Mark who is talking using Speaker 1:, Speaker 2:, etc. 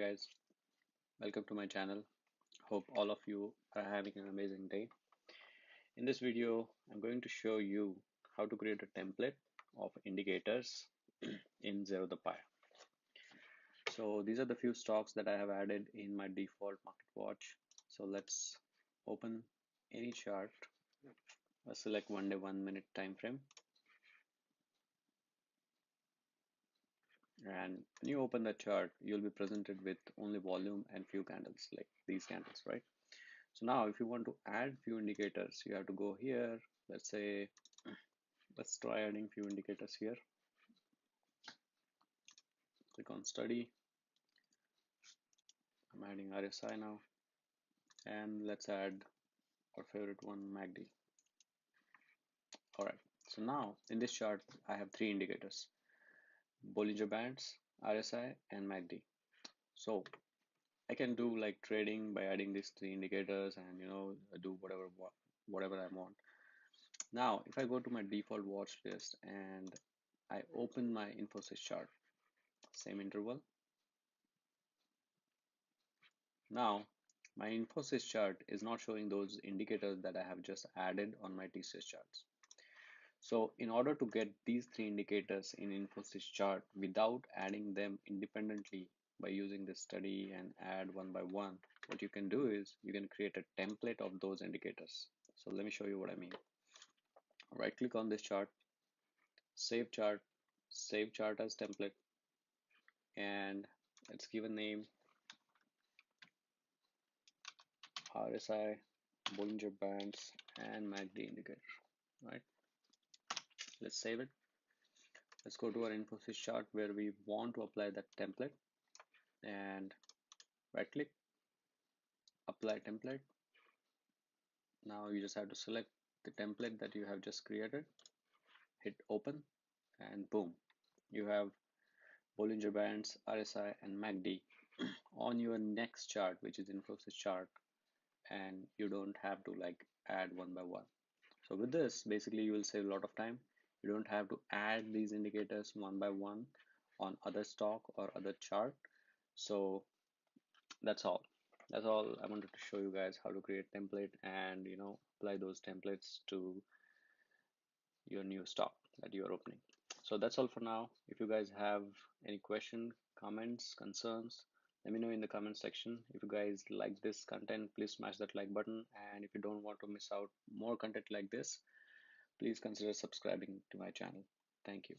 Speaker 1: guys, welcome to my channel. Hope all of you are having an amazing day. In this video, I'm going to show you how to create a template of indicators in Zerodha. So these are the few stocks that I have added in my default market watch. So let's open any chart. Select 1 day, 1 minute time frame. And when you open the chart, you'll be presented with only volume and few candles like these candles, right? So now if you want to add few indicators, you have to go here. Let's try adding few indicators here. Click on study. I'm adding RSI now. And let's add our favorite one, MACD. All right. So now in this chart, I have three indicators: Bollinger Bands, RSI, and MACD. So I can do like trading by adding these three indicators and do whatever I want. Now, if I go to my default watch list and I open my Infosys chart, same interval. Now, my Infosys chart is not showing those indicators that I have just added on my TCS charts. So in order to get these three indicators in Infosys chart without adding them independently by using this study and add one by one, what you can do is you can create a template of those indicators. So let me show you what I mean. Right click on this chart, save chart as template, and let's give a name RSI, Bollinger Bands, and MACD indicator, right? Let's save it. Let's go to our Infosys chart where we want to apply that template and right click, apply template. Now you just have to select the template that you have just created, hit open, and boom, you have Bollinger Bands, RSI, and MACD on your next chart, which is Infosys chart, and you don't have to like add one by one. So with this, basically you will save a lot of time. You don't have to add these indicators one by one on other stock or other chart. So that's all. That's all I wanted to show you guys, how to create template and apply those templates to your new stock that you are opening. So that's all for now. If you guys have any question, comments, concerns, let me know in the comment section. If you guys like this content, please smash that like button. And if you don't want to miss out more content like this, please consider subscribing to my channel. Thank you.